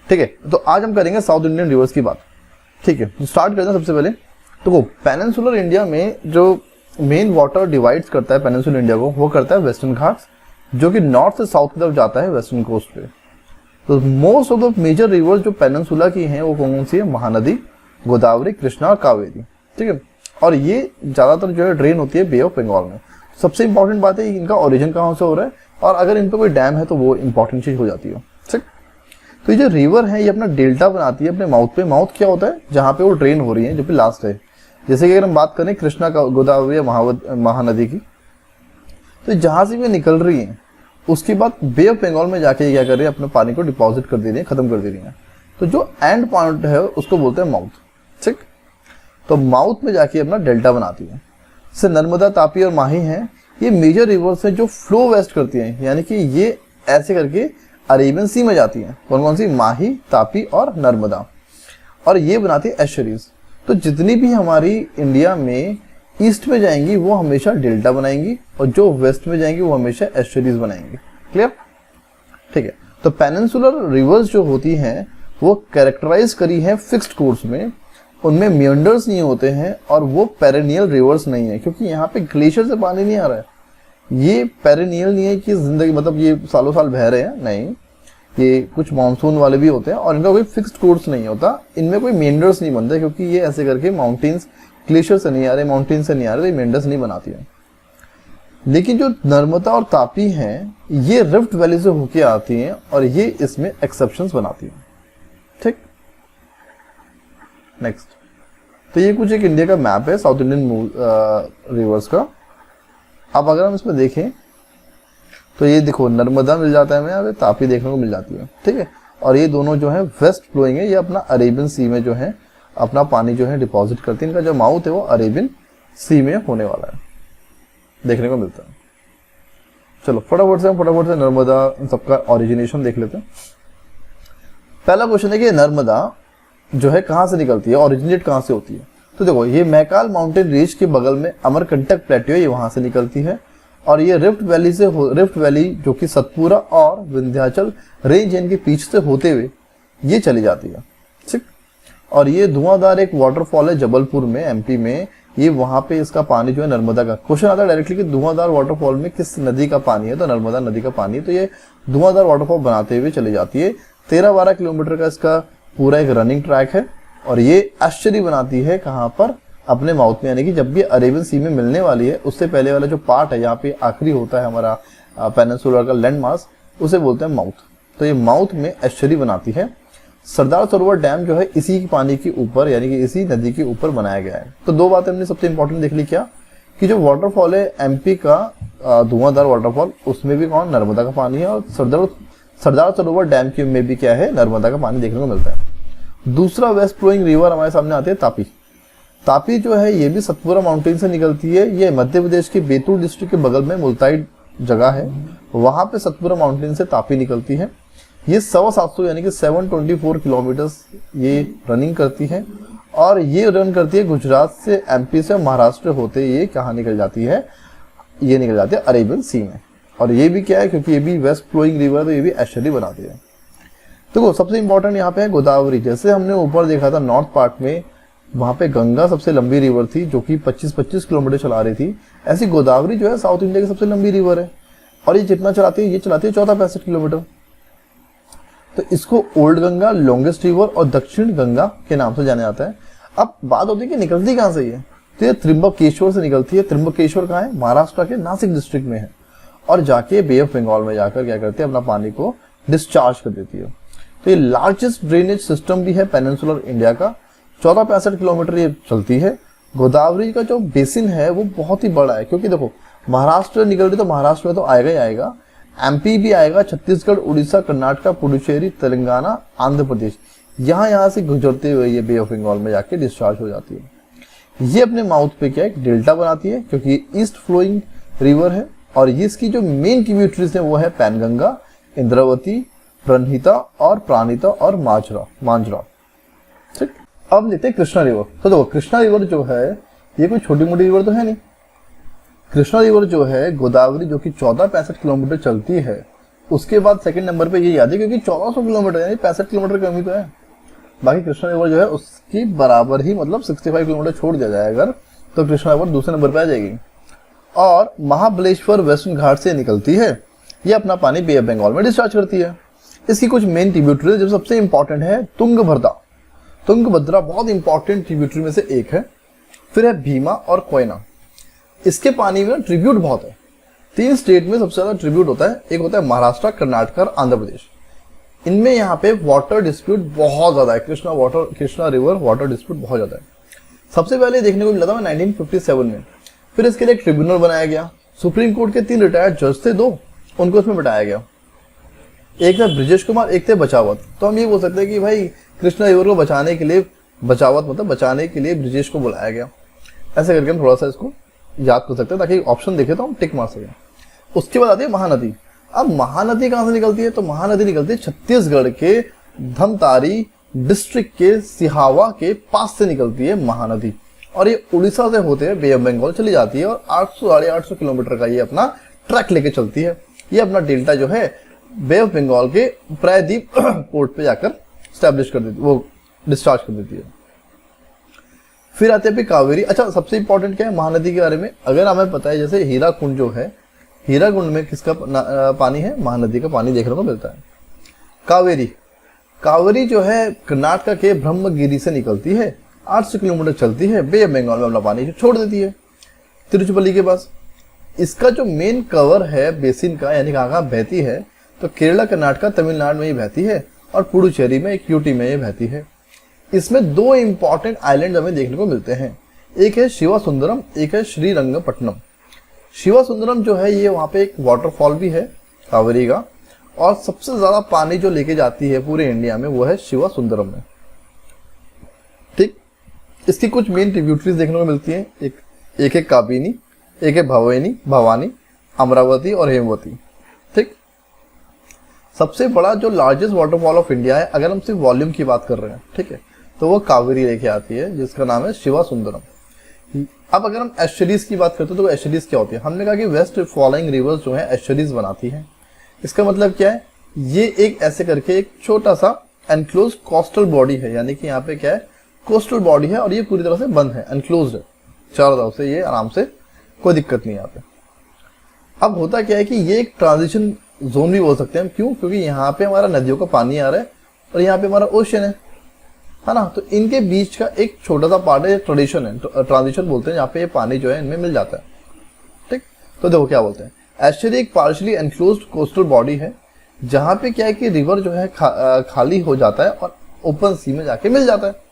ठीक है, तो आज हम करेंगे साउथ इंडियन रिवर्स की बात। ठीक है, तो स्टार्ट करते हैं सबसे पहले। तो पेनिनसुलर इंडिया में जो मेन वाटर डिवाइड्स करता है पेनिनसुलर इंडिया को, वो करता है वेस्टर्न घाट्स, जो कि नॉर्थ से साउथ की तरफ जाता है वेस्टर्न कोस्ट पे। तो most of the major rivers जो पेनिनसुला की हैं वो कौन सी है? महानदी, गोदावरी, कृष्णा और कावेरी। ठीक है, और ये ज्यादातर जो है ड्रेन होती है बे ऑफ बंगाल में। सबसे इंपॉर्टेंट बात है इनका ओरिजिन कहाँ से हो रहा है, और अगर इन पर कोई डैम है तो वो इंपॉर्टेंट चीज हो जाती है। ठीक, तो ये जो रिवर है ये अपना डेल्टा बनाती है अपने माउथ पे। माउथ क्या होता है? जहाँ पे वो ड्रेन हो रही है, जो कि लास्ट है। जैसे कि अगर हम बात करें कृष्णा का, गोदावरी या महानदी की, तो जहां से भी निकल रही है उसके बाद बे ऑफ बंगाल में जाके क्या कर रही है? अपने पानी को डिपॉजिट कर दे रही है, खत्म कर दे रही है। तो जो एंड पॉइंट है उसको बोलते हैं माउथ। ठीक, तो माउथ में जाके अपना डेल्टा बनाती है। जैसे नर्मदा, तापी और माही हैं, ये मेजर रिवर्स हैं जो फ्लो वेस्ट करती हैं, यानी कि ये ऐसे करके अरेबियन सी में जाती हैं। कौन कौन सी? माही, तापी और नर्मदा, और ये बनाती है एस्चुरीज। तो जितनी भी हमारी इंडिया में ईस्ट में जाएंगी वो हमेशा डेल्टा बनाएंगी, और जो वेस्ट में जाएंगी वो हमेशा एस्चुरीज बनाएंगी। क्लियर? ठीक है, तो पेनिनसुलर रिवर्स जो होती हैं वो कैरेक्टराइज करी है फिक्स्ड कोर्स में, उनमें मियंडर्स नहीं होते हैं, और वो पेरेनियल रिवर्स नहीं है, क्योंकि यहाँ पे ग्लेशियर से पानी नहीं आ रहा है। ये पेरेनियल नहीं है कि जिंदगी मतलब ये सालों साल बह रहे हैं, नहीं, ये कुछ मानसून वाले भी होते हैं, और इनका कोई फिक्स्ड कोर्स नहीं होता, इनमें कोई मेंडर्स नहीं बनते, क्योंकि ये ऐसे करके माउंटेन्स ग्लेशियर से नहीं आ रहे, माउंटेन से नहीं आ रहे, तो मेंडर्स नहीं बनाती है। लेकिन जो नर्मदा और तापी हैं ये रिफ्ट वैली से होके आती हैं, और ये इसमें एक्सेप्शंस बनाती हैं। ठीक, नेक्स्ट, तो ये कुछ एक इंडिया का मैप है साउथ इंडियन रिवर्स का। अब अगर हम इसमें देखें तो ये देखो नर्मदा मिल जाता है हमें, यहाँ पे तापी देखने को मिल जाती है। ठीक है, और ये दोनों जो है वेस्ट फ्लोइंग है, ये अपना अरेबियन सी में जो है अपना पानी जो है डिपॉजिट करती है। इनका जो माउथ है वो अरेबियन सी में होने वाला है, देखने को मिलता है। चलो फटाफट से नर्मदा इन सबका ओरिजिनेशन देख लेते हैं। पहला क्वेश्चन है कि नर्मदा जो है कहाँ से निकलती है, ओरिजिनेट कहाँ से होती है? तो देखो ये मैकाल माउंटेन रेंज के बगल में अमरकंटक प्लेट्यू है, ये वहां से निकलती है, और ये रिफ्ट वैली जो कि सतपुरा और विंध्याचल रेंज इनके पीछे से होते हुए ये चली जाती है। ठीक, और ये धुआंधार एक वाटरफॉल है जबलपुर में, एमपी में, ये वहां पे इसका पानी जो है नर्मदा का। क्वेश्चन आता है डायरेक्टली कि धुआंधार वाटरफॉल में किस नदी का पानी है, तो नर्मदा नदी का पानी है। तो ये धुआंधार वाटरफॉल बनाते हुए चली जाती है। 13-12 किलोमीटर का इसका पूरा एक रनिंग ट्रैक है, और ये एस्चुरी बनाती है कहाँ पर? अपने माउथ में, यानी कि जब भी अरेबियन सी में मिलने वाली है उससे पहले वाला जो पार्ट है, यहाँ पे आखिरी होता है हमारा पेनिनसुलर का लैंड मास, उसे बोलते हैं माउथ। तो ये माउथ में एस्चुरी बनाती है। सरदार सरोवर डैम जो है इसी की पानी के ऊपर, यानी कि इसी नदी के ऊपर बनाया गया है। तो दो बातें हमने सबसे इंपॉर्टेंट देख ली, क्या कि जो वाटरफॉल है एमपी का धुआंधार वाटरफॉल, उसमें भी कौन? नर्मदा का पानी है, और सरदार सरोवर डैम के में भी क्या है? नर्मदा का पानी देखने को मिलता है। दूसरा वेस्ट फ्लोइंग रिवर हमारे सामने आती है तापी। तापी जो है ये भी सतपुरा माउंटेन से निकलती है। ये मध्य प्रदेश के बैतूल डिस्ट्रिक्ट के बगल में मुल्ताई जगह है, वहां पे सतपुरा माउंटेन से तापी निकलती है। ये 750 यानी कि 724 किलोमीटर्स ये रनिंग करती है, और ये रन करती है गुजरात से, एमपी से, महाराष्ट्र होते ये कहाँ निकल जाती है? ये निकल जाती है अरेबियन सी में। और ये भी क्या है, क्योंकि ये भी वेस्ट फ्लोइंग रिवर है तो ये भी एस्चुरी बनाती है। देखो सबसे इंपॉर्टेंट यहाँ पे है गोदावरी। जैसे हमने ऊपर देखा था नॉर्थ पार्ट में, वहां पे गंगा सबसे लंबी रिवर थी जो कि 25-25 किलोमीटर चला रही थी, ऐसी गोदावरी जो है साउथ इंडिया की सबसे लंबी रिवर है, और ये जितना चलाती है, ये चलाती है 14-65 किलोमीटर। तो इसको ओल्ड गंगा, लॉन्गेस्ट रिवर और दक्षिण गंगा के नाम से जाना जाता है। अब बात होती है कि निकलती कहाँ से है, तो ये त्रिंबकेश्वर से निकलती है। त्रिंबकेश्वर कहाँ है? महाराष्ट्र के नासिक डिस्ट्रिक्ट में है, और जाके बे ऑफ बंगाल में जाकर क्या करती है? अपना पानी को डिस्चार्ज कर देती है। तो ये लार्जेस्ट ड्रेनेज सिस्टम भी है पेनिनसुलर इंडिया का। 14-65 किलोमीटर ये चलती है। गोदावरी का जो बेसिन है वो बहुत ही बड़ा है, क्योंकि देखो महाराष्ट्र निकल रही तो महाराष्ट्र में तो आएगा ही आएगा, एमपी भी आएगा, छत्तीसगढ़, उड़ीसा, कर्नाटका, पुडुचेरी, तेलंगाना, आंध्र प्रदेश, यहाँ से गुजरते हुए ये बे ऑफ बंगाल में जाके डिस्चार्ज हो जाती है। ये अपने माउथ पे क्या एक डेल्टा बनाती है, क्योंकि ईस्ट फ्लोइंग रिवर है, और ये इसकी जो मेन ट्रिब्यूटरीज है वो है पैनगंगा, इंद्रावती, प्रणहिता और प्राणिता और मांजरा। ठीक, अब लेते हैं कृष्णा रिवर। तो देखो कृष्णा रिवर जो है ये कोई छोटी मोटी रिवर तो है नहीं। कृष्णा रिवर जो है गोदावरी जो कि 14-65 किलोमीटर चलती है, उसके बाद सेकंड नंबर पे ये याद है क्योंकि 1400 किलोमीटर यानी 65 किलोमीटर की कमी तो है। बाकी कृष्णा रिवर जो है उसकी बराबर ही मतलब 65 किलोमीटर छोड़ दिया जाए अगर, तो कृष्णा रिवर दूसरे नंबर पे आ जाएगी। और महाबलेश्वर वेस्टर्न घाट से निकलती है, ये अपना पानी बे ऑफ बंगाल में डिस्चार्ज करती है। इसकी कुछ मेन ट्रिब्यूटरी जो सबसे इंपॉर्टेंट है तुंगभद्रा। तुंगभद्रा बहुत इंपॉर्टेंट ट्रिब्यूटरी में से एक है। फिर है भीमा और कोयना। इसके पानी में ट्रिब्यूट बहुत है। 3 स्टेट में सबसे ज्यादा ट्रिब्यूट होता है, एक होता है महाराष्ट्र, कर्नाटक और आंध्र प्रदेश। इनमें यहाँ पे वाटर डिस्प्यूट बहुत ज्यादा है, कृष्णा रिवर वाटर डिस्प्यूट बहुत ज्यादा है। सबसे पहले देखने को मिला था 1957 में। फिर इसके लिए एक ट्रिब्यूनल बनाया गया। सुप्रीम कोर्ट के 3 रिटायर्ड जज थे, 2 उनको इसमें बिठाया गया। एक थे ब्रिजेश कुमार, एक थे बचावत। तो हम ये बोल सकते हैं कि भाई कृष्णा रिवर को बचाने के लिए बचावत मतलब बचाने के लिए ब्रिजेश को बुलाया गया। ऐसे करके हम थोड़ा सा इसको याद कर सकते हैं ताकि ऑप्शन देखे तो हम टिक मार सकें। उसके बाद आती है महानदी। अब महानदी कहां से निकलती है? तो महानदी निकलती है छत्तीसगढ़ के धमतारी डिस्ट्रिक्ट के सिहावा के पास से निकलती है महानदी, और ये उड़ीसा से होते हुए बे ऑफ बंगाल चली जाती है और 800-850 किलोमीटर का ये अपना ट्रैक लेके चलती है। ये अपना डेल्टा जो है बे ऑफ बंगाल के प्रायद्वीप पोर्ट पे जाकर स्टैब्लिश कर देती, वो डिस्चार्ज कर देती है। फिर आते हैं कावेरी। अच्छा, सबसे इंपॉर्टेंट क्या है महानदी के बारे में? अगर हमें पता है जैसे हीराकुंड जो है, हीराकुंड में किसका पानी है? महानदी का पानी देखने को मिलता है। कावेरी जो है कर्नाटक के ब्रह्मगिरी से निकलती है, 800 किलोमीटर चलती है, बे ऑफ बंगाल में अपना पानी छोड़ देती है तिरुचिपल्ली के पास। इसका जो मेन कवर है बेसिन का, यानी कहाँ बहती है, तो केरला, कर्नाटक, तमिलनाडु में ही बहती है और पुडुचेरी में, एक यूटी में ये बहती है। इसमें 2 इंपॉर्टेंट आइलैंड हमें देखने को मिलते हैं, एक है शिवा सुंदरम, एक है श्रीरंगपट्टनम। शिवा सुंदरम जो है ये वहां पे एक वाटरफॉल भी है कावेरी का, और सबसे ज्यादा पानी जो लेके जाती है पूरे इंडिया में वो है शिवा सुंदरम में। ठीक, इसकी कुछ मेन ट्रिब्यूटरीज देखने को मिलती हैं, एक है काबिनी, एक है भवानी, अमरावती और हेमवती। ठीक, सबसे बड़ा जो लार्जेस्ट वाटरफॉल ऑफ इंडिया है अगर हम सिर्फ वॉल्यूम की बात कर रहे हैं, ठीक है, तो वो कावेरी लेके आती है जिसका नाम है शिवा सुंदरम। अब अगर हम एस्चुरीज की बात करते हैं तो एस्चुरीज क्या होती है? हमने कहा कि वेस्ट फॉलोइंग रिवर्स जो है एस्चुरीज बनाती है। इसका मतलब क्या है? ये एक ऐसे करके एक छोटा सा एनक्लोज कोस्टल बॉडी है, यानी कि यहाँ पे क्या है, कोस्टल बॉडी है और ये पूरी तरह से बंद है, एनक्लोज है चारों तरफ से, ये आराम से, कोई दिक्कत नहीं यहाँ पे। अब होता क्या है कि ये एक ट्रांजिशन जोन भी बोल सकते हैं हम। क्यों? क्योंकि यहाँ पे हमारा नदियों का पानी आ रहा है और यहाँ पे हमारा ओशन है ना, तो इनके बीच का एक छोटा सा पार्ट है, ट्रेडिशन है, ट्रांजिशन बोलते हैं, यहाँ पे ये पानी जो है इनमें मिल जाता है। ठीक, तो देखो क्या बोलते हैं, एस्चुरी एक पार्शियली एनक्लोज्ड कोस्टल बॉडी है जहाँ पे क्या है कि रिवर जो है खाली हो जाता है और ओपन सी में जाके मिल जाता है।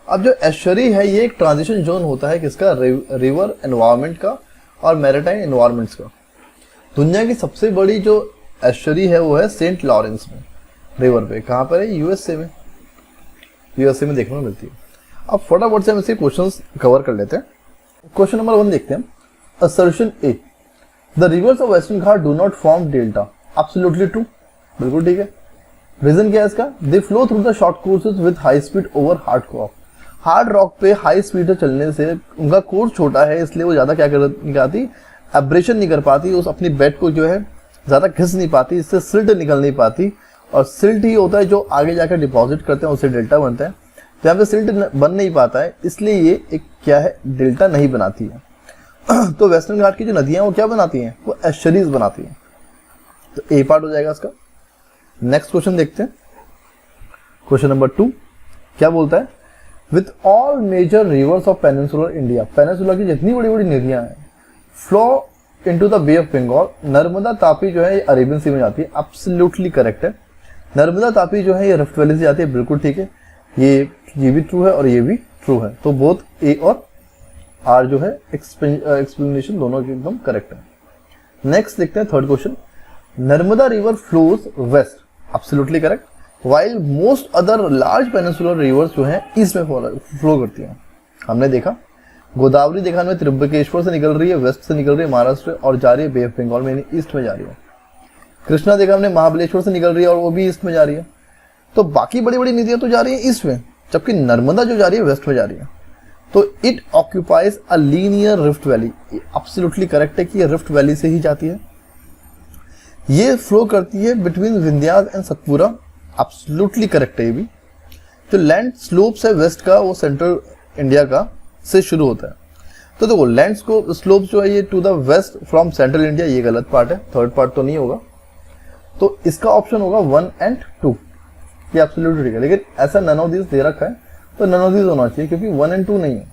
अब जो एस्चुरी है ये एक ट्रांजिशन जोन होता है किसका? रिवर एनवायरमेंट का और मैरिटाइम एनवायरमेंट्स का। दुनिया की सबसे बड़ी जो एस्चुरी है वो है सेंट लॉरेंस में रिवर पे। कहाँ पर है? यूएसए में, यूएसए में देखने को मिलती है। अब फटाफट से हम इसके क्वेश्चंस कवर कर लेते हैं। क्वेश्चन नंबर 1 देखते हैं। Assertion A, the rivers of western Ghat do not form delta. Absolutely true, बिल्कुल ठीक है। रीजन क्या है इसका? They flow through the short courses with high speed over hard rock. Hard rock पे हाई स्पीड से चलने से उनका कोर्स छोटा है, इसलिए वो ज्यादा क्या करती, एब्रेशन नहीं कर पाती, उस अपनी बेड को जो है ज्यादा घिस नहीं पाती, इससे सिल्ट निकल नहीं पाती, और सिल्ट ही होता है जो आगे जाकर डिपॉजिट करते हैं, उससे डेल्टा बनता है। तो यहाँ पे सिल्ट बन नहीं पाता है, इसलिए ये एक क्या है, डेल्टा नहीं बनाती है। तो वेस्टर्न घाट की जो नदियां वो क्या बनाती हैं? वो एस्चुरीज बनाती हैं। तो ए पार्ट हो जाएगा इसका। नेक्स्ट क्वेश्चन देखते हैं। क्वेश्चन नंबर 2 क्या बोलता है? With all major rivers of peninsular India, peninsula की जितनी बड़ी बड़ी नदियां हैं, flow into the Bay of Bengal. Narmada Tapi जो है ये अरेबियन सी में जाती है, एब्सोल्युटली करेक्ट है। नर्मदा तापी जो है ये रिफ्ट वैली से जाती है, बिल्कुल ठीक है। ये भी ट्रू है और ये भी ट्रू है, तो बोथ ए और आर जो है एक्सप्लेनेशन दोनों की एकदम करेक्ट है। नेक्स्ट देखते हैं third question. Narmada river flows west, absolutely correct, while most other large peninsular rivers जो है ईस्ट में फ्लो करती हैं। हमने देखा गोदावरी देखा हमें त्रिंबकेश्वर से निकल रही है, वेस्ट से निकल रही है महाराष्ट्र और जा रही है बे ऑफ बंगाल में, ईस्ट में जा रही है। कृष्णा देखा हमने महाबलेश्वर से निकल रही है और वो भी ईस्ट में जा रही है। तो बाकी बड़ी बड़ी नदियां तो जा रही है ईस्ट में, जबकि नर्मदा जो जा रही है वेस्ट में जा रही है। तो it occupies a linear rift valley, absolutely correct है कि ये रिफ्ट वैली से ही जाती है। ये फ्लो करती है between Vindhyas and Satpura, absolutely correct है ये भी। जो लैंड स्लोप्स है वेस्ट का वो सेंट्रल इंडिया का से शुरू होता है। तो देखो लैंड स्लोप जो है ये to the west from central India, ये गलत पार्ट है, थर्ड पार्ट तो नहीं होगा। तो इसका ऑप्शन होगा 1 and 2, ये एब्सोल्युटली ठीक है। लेकिन ऐसा नन ऑफ दिस दे रखा है तो नन ऑफ दिस होना चाहिए, क्योंकि 1 and 2 नहीं है,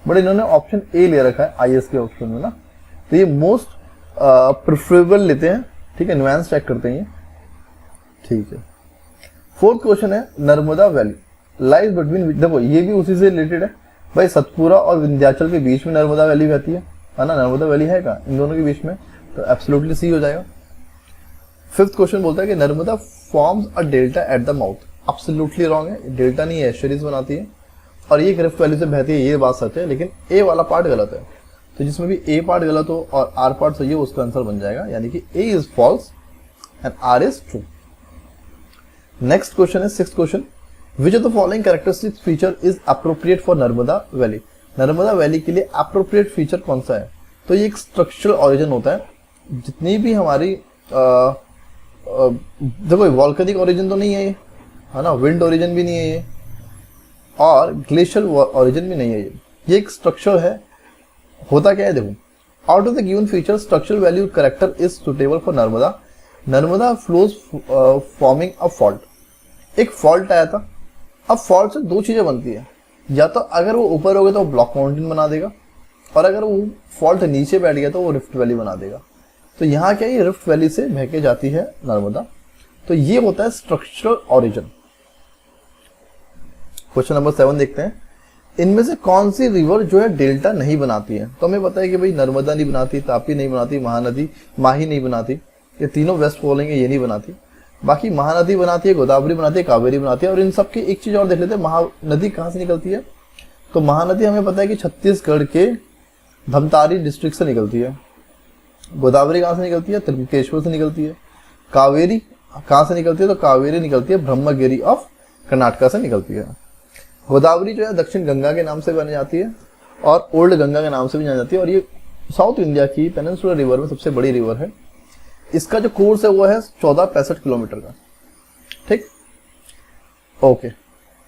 बट इन्होंने ऑप्शन ए ले रखा है आईएएस के ऑप्शन में ना, तो ये मोस्ट प्रेफरेबल लेते हैं, ठीक है, नुआंस चेक करते हैं ये, ठीक है। फोर्थ क्वेश्चन है नर्मदा वैली लाइज बिटवीन, देखो ये भी उसी से रिलेटेड है भाई, सतपुरा और विंध्याचल के बीच में नर्मदा वैली बहती है ना, नर्मदा वैली है का इन दोनों के बीच में, तो एब्सोल्युटली सी हो जाएगा। फिफ्थ क्वेश्चन बोलता है कि Narmada forms a delta at the mouth, absolutely wrong है, डेल्टा नहीं है, एस्चुरीज बनाती है और ये रिफ्ट वैली से बहती है, ये बात सच है, लेकिन ए वाला पार्ट गलत है। तो जिसमें भी ए पार्ट गलत हो और आर पार्ट सही हो उसका आंसर बन जाएगा, यानी कि A is false and R is true. Next question है sixth question, which of the following characteristic feature is appropriate for Narmada valley, Narmada valley के लिए अप्रोप्रिएट फीचर कौन सा है। तो ये एक स्ट्रक्चरल ओरिजिन होता है, जितनी भी हमारी देखो वॉल्केनिक ओरिजिन तो नहीं है ये, है ना, विंड ओरिजिन भी नहीं है ये, और ग्लेशियल ओरिजिन भी नहीं है ये एक स्ट्रक्चर है। होता क्या है देखो, out of the given feature structural value character is suitable for Narmada, Narmada flows forming a fault. एक फॉल्ट आया था, अब फॉल्ट से दो चीजें बनती है, या तो अगर वो ऊपर हो गया तो वो ब्लॉक माउंटेन बना देगा, और अगर वो फॉल्ट नीचे बैठ गया तो वो रिफ्ट वैली बना देगा। तो यहाँ क्या, ये रिफ्ट वैली से बह के जाती है नर्मदा, तो ये होता है स्ट्रक्चरल ओरिजिन। क्वेश्चन नंबर 7 देखते हैं, इनमें से कौन सी रिवर जो है डेल्टा नहीं बनाती है। तो हमें पता है कि भाई नर्मदा नहीं बनाती, तापी नहीं बनाती, महानदी माही नहीं बनाती, ये तीनों वेस्ट फॉलोइंग है, ये नहीं बनाती। बाकी महानदी बनाती है, गोदावरी बनाती है, कावेरी बनाती है। और इन सब की एक चीज और देख लेते हैं, महानदी कहाँ से निकलती है। तो महानदी हमें पता है कि छत्तीसगढ़ के धमतारी डिस्ट्रिक्ट से निकलती है। गोदावरी कहाँ से निकलती है, त्रिपुकेश्वर से निकलती है। कावेरी कहाँ से निकलती है, तो कावेरी निकलती है ब्रह्मगिरी ऑफ कर्नाटका से निकलती है। गोदावरी जो है दक्षिण गंगा के नाम से बनी जाती है और ओल्ड गंगा के नाम से भी जानी जाती है, और ये साउथ इंडिया की पेनिनसुलर रिवर में सबसे बड़ी रिवर है। इसका जो कोर्स है वो है 1465 किलोमीटर का, ठीक, ओके।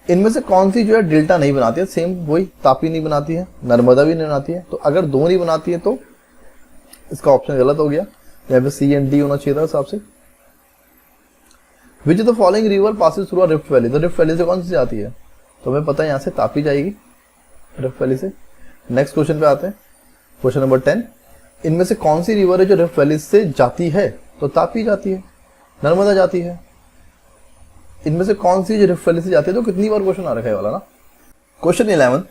इनमें से कौन सी जो है डेल्टा नहीं बनाती है, सेम वही, तापी नहीं बनाती है, नर्मदा भी नहीं बनाती है। तो अगर दो नहीं बनाती है तो इसका ऑप्शन गलत हो गया, यहाँ पे सी एंड डी होना चाहिए था हिसाब से। Which the following river passes through rift valley, तो रिफ्ट वैली से कौन सी जाती है, तो हमें पता है यहाँ से तापी जाएगी रिफ्ट वैली से। नेक्स्ट क्वेश्चन पे आते हैं, क्वेश्चन नंबर 10, इनमें से कौन सी रिवर है जो रिफ्ट वैली से जाती है, तो तापी जाती है, नर्मदा जाती है। इनमें से कौन सी जो रिफ्ट वैली से जाती है, तो कितनी बार क्वेश्चन आ रखा है वाला ना। क्वेश्चन 11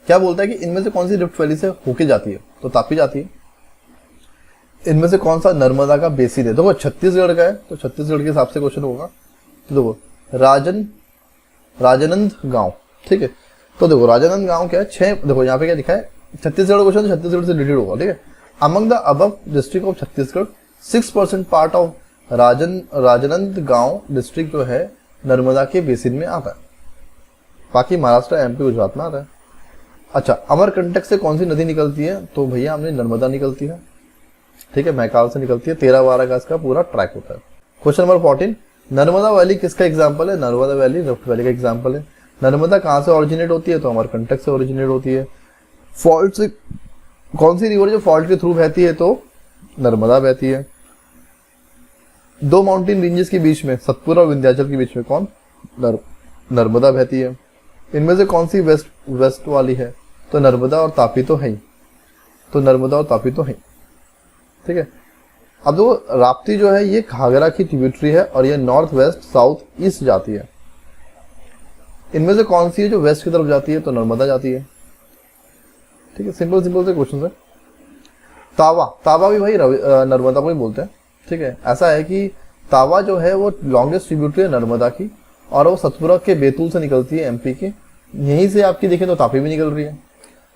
क्या बोलता है कि इनमें से कौन सी रिफ्ट वैली से होके जाती है, तो तापी जाती है। इनमें से कौन सा नर्मदा का बेसिन है, देखो छत्तीसगढ़ का है, तो छत्तीसगढ़ के हिसाब से क्वेश्चन होगा। तो देखो राजानंद गांव, ठीक है, तो देखो राजानंद गांव क्या है, 6, देखो यहाँ पे क्या लिखा है, छत्तीसगढ़ क्वेश्चन, तो छत्तीसगढ़ से रिलेटेड होगा, ठीक है। Among the above district of Chhattisgarh 6% part of Rajanand गांव डिस्ट्रिक्ट जो है नर्मदा के बेसिन में आता है, बाकी महाराष्ट्र, एमपी, गुजरात में आता है। अच्छा, अमरकंटक से कौन सी नदी निकलती है, तो भैया हमने नर्मदा निकलती है, ठीक है, मैकाल से निकलती है, 13-12 का इसका पूरा ट्रैक होता है। क्वेश्चन नंबर 14, नर्मदा वैली किसका एग्जाम्पल है, नर्मदा वैली रिफ्ट वैली का एग्जाम्पल है। नर्मदा कहाँ से ओरिजिनेट होती है, तो अमरकंटक से ओरिजिनेट होती है। फॉल्ट से कौन सी रिवर जो फॉल्ट के थ्रू बहती है, तो नर्मदा बहती है। दो माउंटेन रेंजेस के बीच में, सतपुरा और विंध्याचल के बीच में कौन, नर्मदा बहती है। इनमें से कौन सी वेस्ट वाली है, तो नर्मदा और तापी तो है ही, तो नर्मदा और तापी तो है, ठीक है। अब वो राप्ती जो है ये घाघरा की ट्रिब्यूटरी है और ये नॉर्थ वेस्ट साउथ ईस्ट जाती है। इनमें से कौन सी है जो वेस्ट की तरफ जाती है, तो नर्मदा जाती है, ठीक है। सिंपल से क्वेश्चन है। तावा भी भाई नर्मदा को ही बोलते हैं, ठीक है। ऐसा है कि तावा जो है वो लॉन्गेस्ट ट्रिब्यूटरी है नर्मदा की, और वो सतपुरा के बैतूल से निकलती है, एमपी के। यहीं से आपकी देखें तो तापी भी निकल रही है,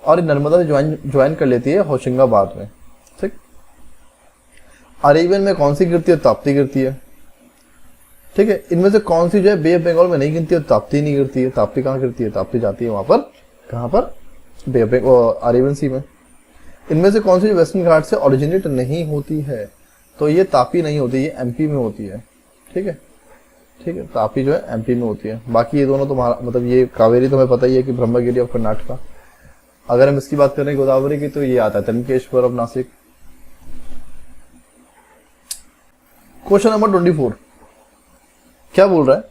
और नर्मदा से ज्वाइन कर लेती है होशंगाबाद में, ठीक। अरेबियन में कौन सी गिरती है, ताप्ती गिरती है, ठीक है। इनमें से कौन सी जो है बे ऑफ बंगाल में नहीं गिरती है, ताप्ती नहीं गिरती है। ताप्ती कहाँ गिरती है, ताप्ती जाती है वहां पर, कहाँ पर, बे ऑफ बंगाल, अरेबियन सी में। इनमें से कौन सी जो वेस्टर्न घाट से ओरिजिनेट नहीं होती है, तो ये तापी नहीं होती, ये एमपी में होती है। ठीक है, ठीक है, तापी जो है एमपी में होती है। बाकी ये दोनों तो मतलब ये कावेरी तो हमें पता ही है कि ब्रह्मगिरी ऑफ कर्नाटका। अगर हम इसकी बात करें गोदावरी की तो ये आता है Trimbakeshwar of Nashik. Question number 24 क्या बोल रहा है?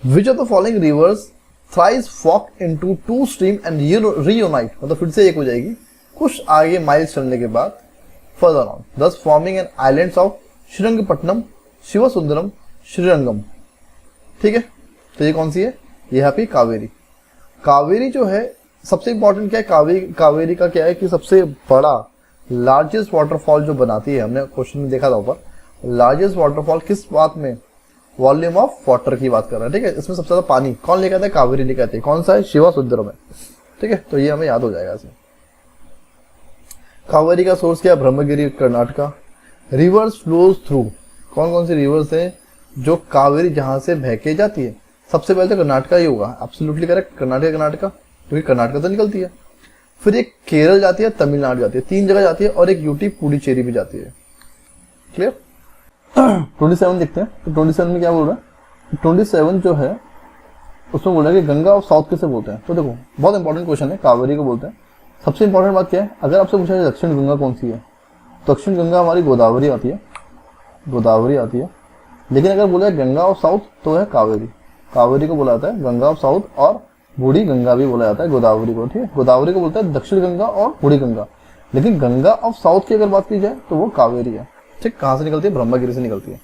Which of the following rivers thrice fork into two stream and reunite, मतलब फिर से एक हो जाएगी कुछ आगे माइल्स चलने के बाद, further on, thus forming an islands of Srirangapatnam, Shivasundaram, Srirangam. ठीक है, तो ये कौन सी है? ये है कावेरी। कावेरी जो है सबसे इंपॉर्टेंट क्या है कावेरी का क्या है कि सबसे बड़ा लार्जेस्ट वाटरफॉल जो बनाती है, हमने क्वेश्चन में देखा था ऊपर, लार्जेस्ट वाटरफॉल किस बात में? वॉल्यूम ऑफ वाटर की बात कर रहा है। ठीक है, इसमें सबसे ज्यादा पानी कौन लेकर आता है? कावेरी लेकर आती है। कौन सा है? शिवसुंदरम है। ठीक है, तो ये हमें याद हो जाएगा इसमें। कावेरी का सोर्स क्या है? Brahmagiri Karnataka. Reverse flows through, कौन कौन सी रिवर्स है जो कावेरी जहां से बह के जाती है? सबसे पहले तो कर्नाटका ही होगा, एब्सोल्युटली करेक्ट, कर्नाटका, क्योंकि कर्नाटका तो निकलती है। फिर एक केरल जाती है, तमिलनाडु जाती है, 3 जगह जाती है, और एक यूटी पुडुचेरी भी जाती है। क्लियर? 27 देखते हैं, तो 27 में क्या बोल रहा है? 27 जो है उसमें बोल रहा है कि गंगा ऑफ साउथ किसे बोलते हैं? तो देखो बहुत इंपॉर्टेंट क्वेश्चन है, कावेरी को बोलते हैं। सबसे इंपॉर्टेंट बात क्या है, अगर आपसे पूछा जाए दक्षिण गंगा कौन सी है, दक्षिण गंगा हमारी गोदावरी आती है, गोदावरी आती है। लेकिन अगर बोला गंगा ऑफ साउथ तो है कावेरी। कावेरी को बोला जाता है गंगा ऑफ साउथ, और बूढ़ी गंगा भी बोला जाता है गोदावरी को। ठीक है, गोदावरी को बोलता है दक्षिण गंगा और बूढ़ी गंगा, लेकिन गंगा ऑफ साउथ की अगर बात की जाए तो वो कावेरी है। ठीक, कहां से निकलती है? ब्रह्मगिरी से निकलती है।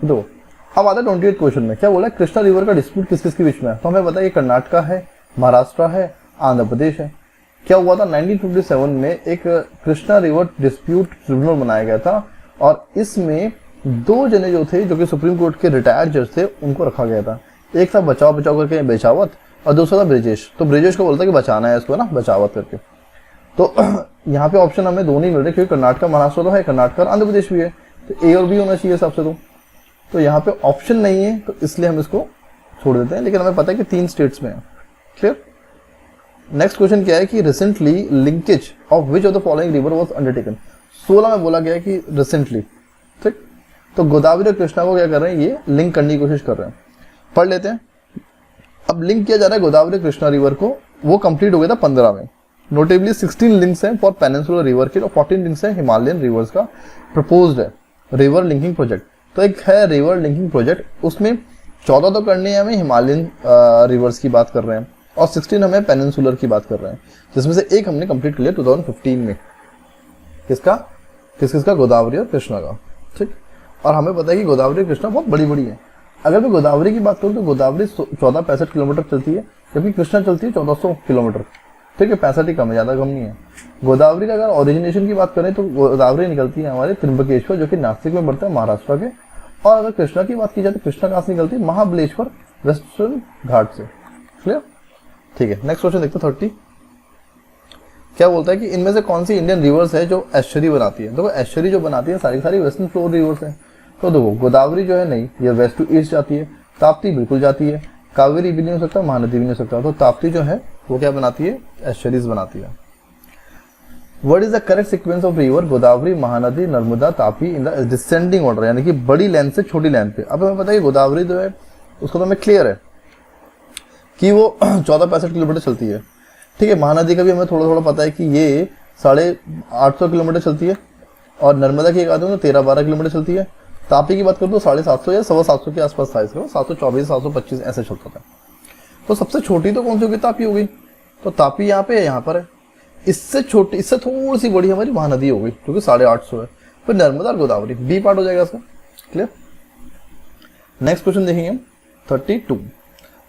दो, अब आता है 28 क्वेश्चन में, क्या बोला? कृष्णा रिवर का डिस्प्यूट किस किस के बीच में है? तो हमें पता है कर्नाटका है, महाराष्ट्र है, आंध्र प्रदेश है। क्या हुआ था? 1957 में एक कृष्णा रिवर डिस्प्यूट ट्रिब्यूनल बनाया गया था, और इसमें 2 जने जो थे, जो कि सुप्रीम कोर्ट के रिटायर्ड जज थे, उनको रखा गया था। एक था बचाव करके बेचावत, और दूसरा था ब्रिजेश। तो ब्रिजेश को बोलता कि बचाना है इसको ना, बचावत करके। तो यहाँ पे ऑप्शन हमें दोनों ही मिल रहे, क्योंकि कर्नाटका महाराष्ट्र तो है, कर्नाटका और आंध्र प्रदेश भी है, तो ए और बी होना चाहिए हिसाब से। तो यहाँ पे ऑप्शन नहीं है, तो इसलिए हम इसको छोड़ देते हैं, लेकिन हमें पता है कि 3 स्टेट्स में है। क्लियर? नेक्स्ट क्वेश्चन क्या है कि recently linkage of which of the following river was undertaken. 16 में बोला गया है कि रिसेंटली। ठीक, तो गोदावरी और कृष्णा को क्या कर रहे हैं? ये लिंक करने की कोशिश कर रहे हैं। पढ़ लेते हैं। अब लिंक किया जा रहा है गोदावरी कृष्णा रिवर को, वो कंप्लीट हो गया था 15 में। नोटेबली 16 लिंक्स हैं फॉर पेनिनसुलर रिवर के, और 14 लिंक्स हैं हिमालयन रिवर्स का। प्रपोज्ड है रिवर लिंकिंग प्रोजेक्ट। तो एक है रिवर लिंकिंग प्रोजेक्ट, उसमें 14 तो करने हैं हमें हिमालयन रिवर्स की बात कर रहे हैं, और 16 हमें पेनिनसुलर की बात कर रहे हैं, जिसमें से एक हमने कंप्लीट कर लिया 2015 में। किसका? किसका? गोदावरी और कृष्णा का। ठीक, और हमें पता है कि गोदावरी और कृष्णा बहुत बड़ी बड़ी है। अगर मैं गोदावरी की बात करूं तो गोदावरी 1465 किलोमीटर चलती है, जबकि कृष्णा चलती है 1400 किलोमीटर। ठीक है, 65 ही कम है, ज्यादा कम नहीं है। गोदावरी का अगर ओरिजिनेशन की बात करें तो गोदावरी निकलती है हमारे त्रिंबकेश्वर, जो कि नासिक में पड़ता है, महाराष्ट्र के। और अगर कृष्णा की बात की जाए तो कृष्णा कहां से निकलती है? महाबलेश्वर वेस्टर्न घाट से। क्लियर? ठीक है, नेक्स्ट क्वेश्चन देखते हैं 30। क्या बोलता है कि इनमें से कौन सी इंडियन रिवर्स है जो एस्चुरी बनाती है? देखो एस्चुरी जो बनाती है सारी वेस्टर्न फ्लोर रिवर्स है। तो देखो गोदावरी जो है नहीं, ये वेस्ट टू ईस्ट जाती है। ताप्ती बिल्कुल जाती है, कावेरी भी नहीं हो सकता, महानदी भी नहीं हो सकता। तो ताप्ती जो है वो क्या बनाती है? एस्चुरीज बनाती है। What is the correct sequence of river? Godavari, Mahanadi, Narmada, Tapi in the descending order, यानी कि बड़ी लेंथ से छोटी लेंथ पे। अब हमें पता है गोदावरी जो है उसको तो हमें क्लियर है कि वो 1465 किलोमीटर चलती है। ठीक है, महानदी का भी हमें थोड़ा थोड़ा पता है कि ये 850 किलोमीटर चलती है, और नर्मदा की एक आदमी तो 13-12 किलोमीटर चलती है। तापी की बात करूँ तो 750 या 725 के आसपास था, इसका 724 725 ऐसे चलता था। तो सबसे छोटी तो कौन सी होगी? तापी हो गई। तो तापी यहाँ पे है, यहाँ पर है। इससे छोटी, इससे थोड़ी सी बड़ी हमारी महानदी हो गई, जो कि 850 है। फिर नर्मदा और गोदावरी, बी पार्ट हो जाएगा इसका। क्लियर? नेक्स्ट क्वेश्चन देखेंगे हम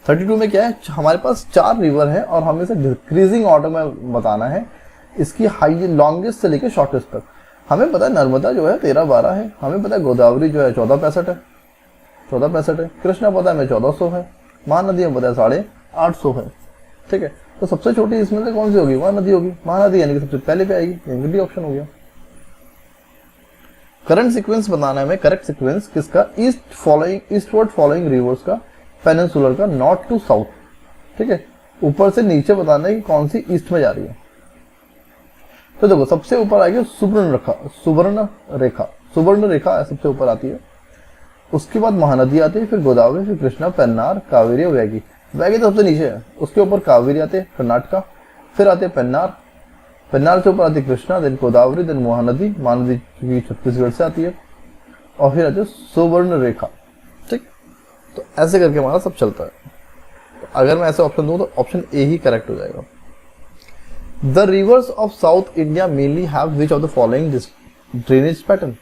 32 में क्या है? हमारे पास 4 रिवर है, और हमें इसे डिक्रीजिंग ऑर्डर में बताना है, इसकी हाई लॉन्गेस्ट से लेकर शॉर्टेस्ट तक। हमें पता है नर्मदा जो है 13-12 है, हमें पता है गोदावरी जो है 1465 है, कृष्णा पता है हमें 1400 है, महानदी में पता है 850 है। ठीक है, तो सबसे छोटी इसमें से कौन सी होगी? महानदी होगी। महानदी यानी कि सबसे पहले पे आएगी, यानी कि ऑप्शन हो गया। करंट सीक्वेंस बताना है हमें, करेक्ट सीक्वेंस किसका? ईस्टवर्ड फॉलोइंग रिवर्स का, पेनिनसुलर का, नॉर्थ टू साउथ। ठीक है, ऊपर से नीचे बताना है कि कौन सी ईस्ट में जा रही है। तो देखो सबसे ऊपर आएगी सुवर्ण रेखा, सुवर्ण रेखा सबसे ऊपर आती है, उसके बाद महानदी आती है, फिर गोदावरी, फिर कृष्णा, पेन्नार, कावेरी और वैगी। वैगी तो सबसे नीचे है, उसके ऊपर कावेरी आते हैं कर्नाटका, फिर आते हैं पेन्नार, पेन्नार से ऊपर आती है कृष्णा, देन गोदावरी, देन महानदी, महानदी की छत्तीसगढ़ से आती है, और फिर आती है सुवर्ण रेखा। ठीक, तो ऐसे करके हमारा सब चलता है। तो अगर मैं ऐसे ऑप्शन दूं तो ऑप्शन ए ही करेक्ट हो जाएगा। The rivers of south India mainly have which of the following drainage pattern.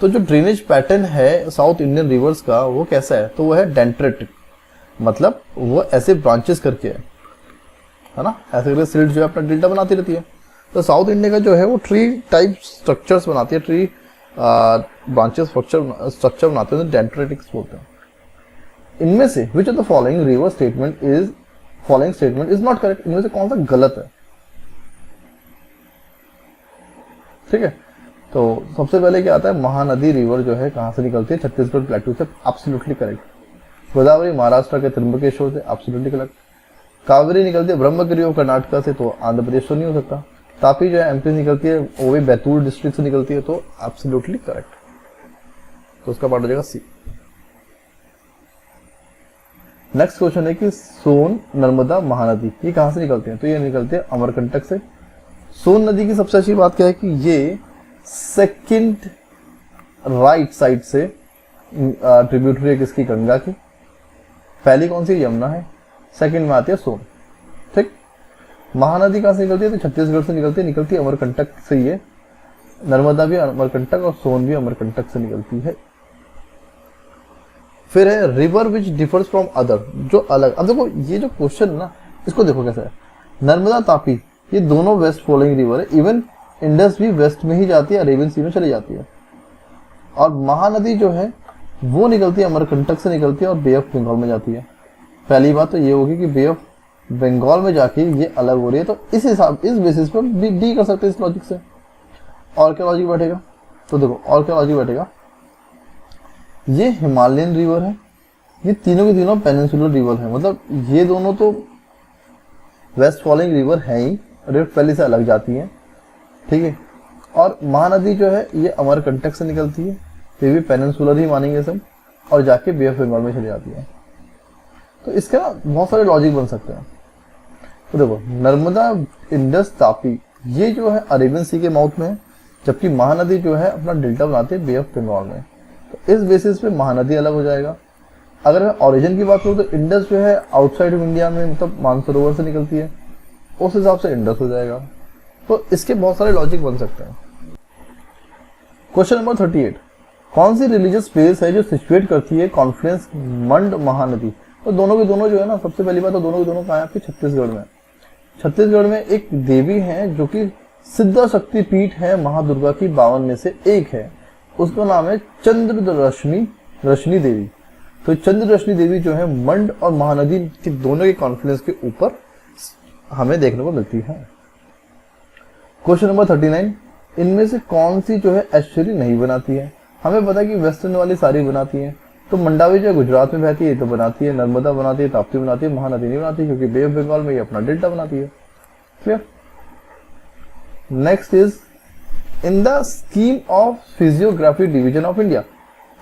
तो जो ड्रेनेज पैटर्न है साउथ इंडियन रिवर्स का वो कैसा है, तो वो है डेंट्रेटिक, मतलब वो ऐसे ब्रांचेस करके है ना, ऐसे करके सिल्ट जो है अपना डेल्टा बनाती रहती है। तो साउथ इंडिया का जो है वो ट्री टाइप स्ट्रक्चर्स बनाती है, ट्री ब्रांचेस स्ट्रक्चर बनाते हैं, डेंट्रेटिक्स बोलते हैं। इनमें से विच of the following river statement is not correct, इनमें से कौन सा गलत है। ठीक है, तो सबसे पहले क्या आता है, महानदी रिवर जो है कहां से निकलती है, छत्तीसगढ़ प्लेटू से, एब्सोल्युटली करेक्ट। गोदावरी महाराष्ट्र के त्रिम्बकेश्वर से, एब्सोल्युटली करेक्ट। कावेरी निकलती है ब्रह्मगिरी ऑफ कर्नाटका से, तो आंध्र प्रदेश तो नहीं हो सकता। तापी जो है एमपी से निकलती है, वो भी बैतूल डिस्ट्रिक्ट से निकलती है, तो एब्सोल्युटली करेक्ट। तो उसका पार्ट हो जाएगा सी। नेक्स्ट क्वेश्चन है कि सोन, नर्मदा, महानदी ये कहां से निकलते हैं, तो ये निकलते हैं अमरकंटक से। सोन नदी की सबसे अच्छी बात क्या है कि ये सेकंड राइट साइड से ट्रिब्यूटरी है किसकी, गंगा की। पहली कौन सी, यमुना है, सेकंड में आती है सोन। ठीक, महानदी कहां से निकलती है, तो छत्तीसगढ़ से निकलती है अमरकंटक से। ये नर्मदा भी अमरकंटक और सोन भी अमरकंटक से निकलती है। फिर है river which differs from other, जो अलग। अब देखो ये जो क्वेश्चन ना, इसको देखो कैसा है। नर्मदा, तापी ये दोनों वेस्ट फॉलोइंग रिवर है, इवन इंडस भी वेस्ट में ही जाती है, अरेबियन सी में चली जाती है। और महानदी जो है वो निकलती है अमरकंटक से निकलती है और बे ऑफ बंगाल में जाती है। पहली बात तो ये होगी कि बे ऑफ बंगाल में जाके ये अलग हो रही है, तो इस बेसिस पर डी कर सकते हैं इस लॉजिक से। और क्या लॉजिक बैठेगा, तो देखो और क्या लॉजिक बैठेगा, ये हिमालयन रिवर है, ये तीनों के तीनों पेनिनसुलर रिवर है, मतलब ये दोनों तो वेस्ट फॉलोइंग रिवर है ही, रिफ्ट वैली से अलग जाती है। ठीक है, और महानदी जो है ये अमरकंटक से निकलती है, ये भी पेनिनसुलर ही मानेंगे सब, और जाके बे ऑफ बंगाल में चली जाती है। तो इसके ना बहुत सारे लॉजिक बन सकते हैं। तो देखो नर्मदा, इंडस, तापी ये जो है अरेबियन सी के माउथ में है, जबकि महानदी जो है अपना डेल्टा बनाती है बे ऑफ बंगाल में। तो इस बेसिस पे महानदी अलग हो जाएगा। अगर मैं ओरिजिन की बात करूँ तो इंडस जो है आउटसाइड ऑफ इंडिया में, मतलब मानसरोवर से निकलती है, उस हिसाब से इंडस हो जाएगा। तो इसके बहुत सारे लॉजिक बन सकते हैं। क्वेश्चन नंबर 38, कौन सी रिलीजियस प्लेस है जो सिचुएट करती है कॉन्फ्लुएंस मंड महानदी। तो दोनों के दोनों जो है ना, सबसे पहली बात तो दोनों के दोनों कहाँ है आपके, छत्तीसगढ़ में। छत्तीसगढ़ में एक देवी है जो कि सिद्धा शक्ति पीठ है महादुर्गा की 52 में से एक है, उसका नाम है रश्मि देवी। तो रश्मि देवी जो है मंड और महानदी के दोनों के कॉन्फ्लुएंस के ऊपर हमें देखने को मिलती है। क्वेश्चन नंबर 39, इनमें से कौन सी जो है एस्चुरी नहीं बनाती है। हमें पता है कि वेस्टर्न वाली सारी बनाती है, तो मंडावी जो है गुजरात में बहती है तो बनाती है, नर्मदा बनाती है, ताप्ती बनाती है, महानदी नहीं बनाती क्योंकि बे ऑफ बंगाल में ये अपना डेल्टा बनाती है। Clear. Next is in the scheme of physiography division of India,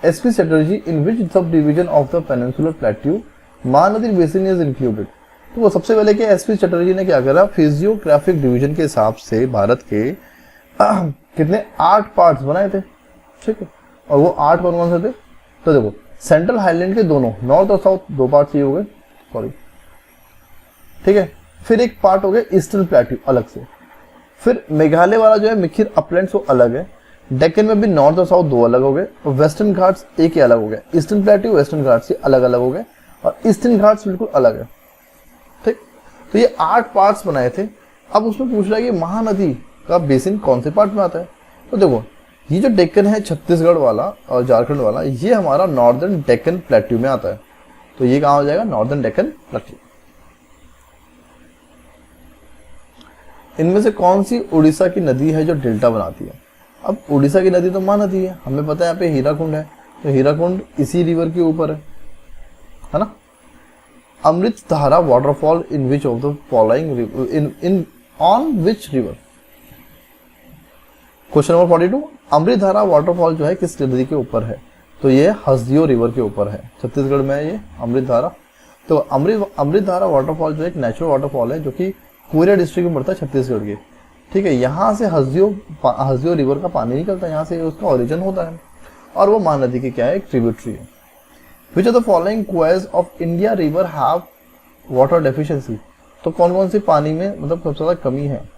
SP Chatterjee in which sub division of the peninsular plateau Mahanadi basin is included. तो वो सबसे पहले क्या एसपी चैटर्जी ने क्या करा, फिजियोग्राफिक डिवीजन के हिसाब से भारत के कितने 8 पार्ट्स बनाए थे। ठीक है, और वो 8 कौन कौन से थे, तो देखो सेंट्रल हाईलैंड के दोनों नॉर्थ और साउथ 2 पार्ट्स ये हो गए, सॉरी। ठीक है, फिर एक पार्ट हो गया ईस्टर्न प्लेट्यू अलग से, फिर मेघालय वाला जो है मिखिर अपलैंड्स वो अलग है, डेक्कन में भी नॉर्थ और साउथ 2 अलग हो गए, और वेस्टर्न घाट्स एक ही अलग हो गया। ईस्टर्न प्लेट्यू वेस्टर्न घाट्स से अलग अलग हो गए, और ईस्टर्न घाट्स बिल्कुल अलग है। ठीक, तो ये 8 पार्ट्स बनाए थे। अब उसमें पूछ रहा है कि महानदी का बेसिन कौन से पार्ट में आता है। तो देखो ये जो डेक्कन है छत्तीसगढ़ वाला और झारखंड वाला, ये हमारा नॉर्दर्न डेक्कन प्लेट्यू में आता है, तो ये कहां हो जाएगा, नॉर्दर्न डेक्कन प्लेट्यू। इनमें से कौन सी उड़ीसा की नदी है जो डेल्टा बनाती है। अब उड़ीसा की नदी तो महानदी है, हमें पता है यहाँ पे हीराकुंड है, तो हीराकुंड इसी रिवर के ऊपर है ना। अमृत धारा waterfall in which of the following in on which river, question number 42, Amritdhara waterfall जो है किस नदी के ऊपर है? तो ये हसदियो रिवर के ऊपर है, छत्तीसगढ़ में है ये अमृतधारा। तो अमृतधारा वाटरफॉल जो एक नेचुरल वाटरफॉल है जो कि कोरिया डिस्ट्रिक्ट में पड़ता है छत्तीसगढ़ के। ठीक है, यहाँ से हसदियो रिवर का पानी निकलता है, यहाँ से उसका ओरिजिन होता है और वो महानदी की क्या है, एक ट्रिब्यूटरी है। Which of the following क्वेज of India river have water deficiency? तो कौन कौन सी पानी में मतलब सबसे ज्यादा कमी है?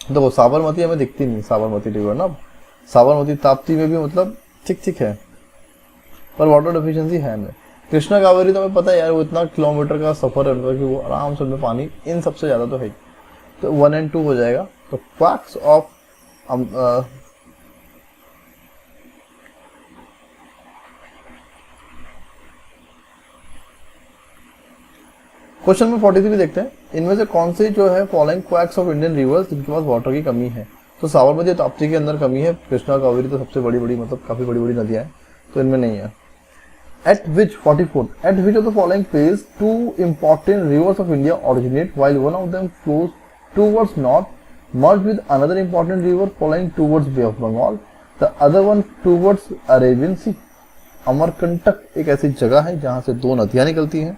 देखो साबरमती हमें दिखती नहीं, साबरमती रिवर ना, साबरमती ताप्ती में भी मतलब ठीक ठीक है पर वाटर डेफिशिएंसी है नहीं। कृष्णा कावेरी तो हमें पता है यार, वो इतना किलोमीटर का सफर है कि वो आराम से उनमें पानी इन सबसे ज्यादा तो है। तो 1 और 2 हो जाएगा। तो क्वाक्स ऑफ क्वेश्चन में 43 देखते हैं, इनमें से कौन से जो है following quacks of Indian reverse जिनके पास वाटर की कमी है? तो साबरमती और ताप्ती के अंदर कमी है, कृष्णा कावेरी तो सबसे बड़ी बड़ी मतलब काफी बड़ी बड़ी नदियां हैं तो इनमें नहीं है। Eight which 44 eight which of the following place 2 important rivers of India originate while one of them flows towards north merge with another important river flowing towards Bay of Bengal, the other one towards Arabian Sea? Amarkantak एक ऐसी जगह है जहां से 2 नदियां निकलती हैं,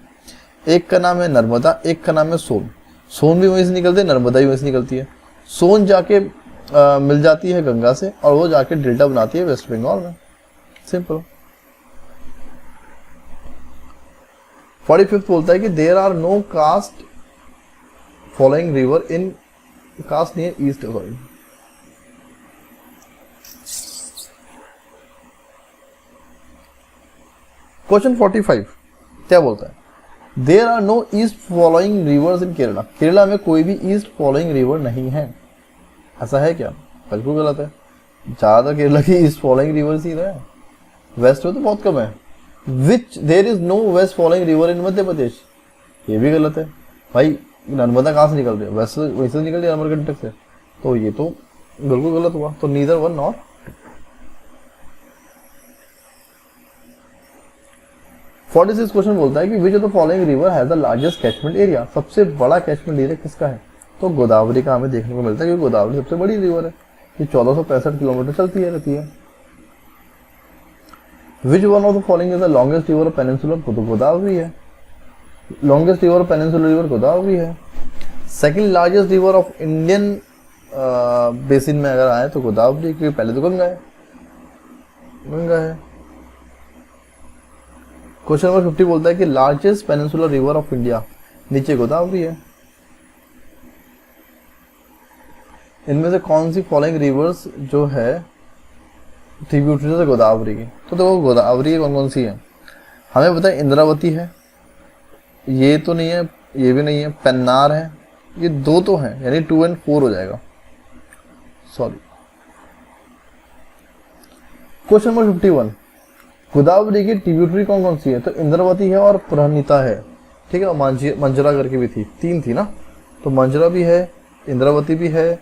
एक का नाम है नर्मदा, एक का नाम है सोन। सोन भी वहीं से निकलती है, नर्मदा भी वहीं से निकलती है। सोन जाके मिल जाती है गंगा से और वो जाके डेल्टा बनाती है वेस्ट बंगाल में। सिंपल। 45 बोलता है कि there are no cast following river in cast near east. Sorry, question 45 क्या बोलता है? There are no east following rivers in Kerala. Kerala में कोई भी ईस्ट फॉलोइंग रिवर नहीं है। ऐसा है क्या? बिल्कुल गलत है। ज्यादा केरला की ईस्ट फॉलोइंग रिवर्स ही है, वेस्ट में तो बहुत कम है। Which there is no west following river in Madhya Pradesh. ये भी गलत है भाई, नर्मदा कहाँ से निकल रही है? वेस्ट वैसे से निकल रही है अमरकंटक से, तो ये तो बिल्कुल गलत हुआ। तो नीदर वन नॉट। 46 क्वेश्चन बोलता है कि विच of the following river has the largest catchment area. सबसे बड़ा कैचमेंट एरिया किसका है? तो गोदावरी का हमें देखने को मिलता है क्योंकि गोदावरी सबसे बड़ी रिवर है, ये 1465 किलोमीटर चलती है रहती है। Which one of the following is the longest river of peninsula? तो गोदावरी है, longest river of peninsula river Godavari है। Second largest river of Indian basin में अगर आए तो गोदावरी, क्योंकि पहले तो गंगा है, गंगा है। क्वेश्चन नंबर 50 बोलता है कि largest peninsular river of India, नीचे गोदावरी है। इनमें से कौन सी फॉलोइंग रिवर्स जो है ट्रिब्यूटरी से गोदावरी की? तो देखो गोदावरी कौन कौन सी है हमें पता है, इंद्रावती है, ये तो नहीं है, ये भी नहीं है, पेन्नार है, ये 2 तो है, यानी 2 और 4 हो जाएगा। सॉरी। क्वेश्चन नंबर 51, गोदावरी की ट्रिब्यूटरी कौन कौन सी है? तो इंद्रावती है और प्रणीता है। ठीक है, मंजरा करके भी थी, 3 थी ना, तो मंजरा भी है, इंद्रावती भी है,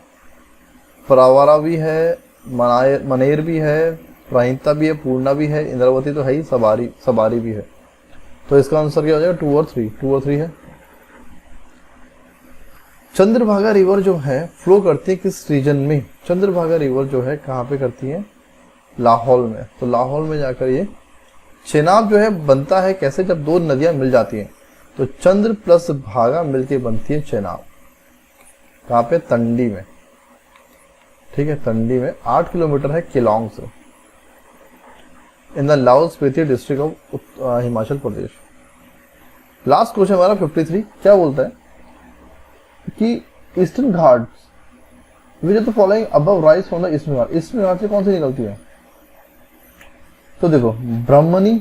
प्रवारा भी है, मनेर भी है, प्रणीता भी है, पूर्णा भी है, इंद्रावती तो है ही, सबारी भी है। तो इसका आंसर क्या हो जाएगा? 2 और 3। 2 और 3 है। चंद्रभागा रिवर जो है फ्लो करती है किस रीजन में? चंद्रभागा रिवर जो है कहाँ पे करती है? लाहौल में। तो लाहौल में जाकर ये चेनाब जो है बनता है कैसे? जब 2 नदियां मिल जाती हैं तो चंद्र प्लस भागा मिलके बनती है चेनाब। कहाँ पे? तंडी में। ठीक है, तंडी में 8 किलोमीटर है केलोंग से, in the Lahaul Spiti district of Himachal Pradesh. Last question हमारा 53 क्या बोलता है कि eastern Ghats which of the following above rise from the eastern Ghat. Eastern Ghat से कौन सी निकलती है? तो देखो ब्रह्मणी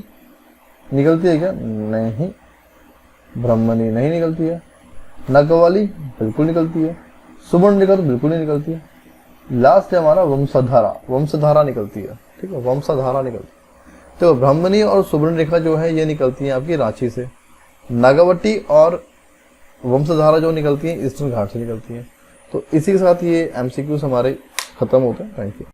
निकलती है क्या? नहीं, ब्रह्मणी नहीं निकलती है। नगवाली बिल्कुल निकलती है। सुवर्णरेखा तो बिल्कुल नहीं निकलती है। लास्ट है हमारा वंशधारा, वंशधारा निकलती है। ठीक है, वंशधारा निकलती है। तो ब्रह्मणी और सुवर्णरेखा जो है ये निकलती है आपकी रांची से। नागावटी और वंशधारा जो निकलती है ईस्टर्न घाट से निकलती है। तो इसी के साथ ये MCQs हमारे खत्म होते हैं। Thank you.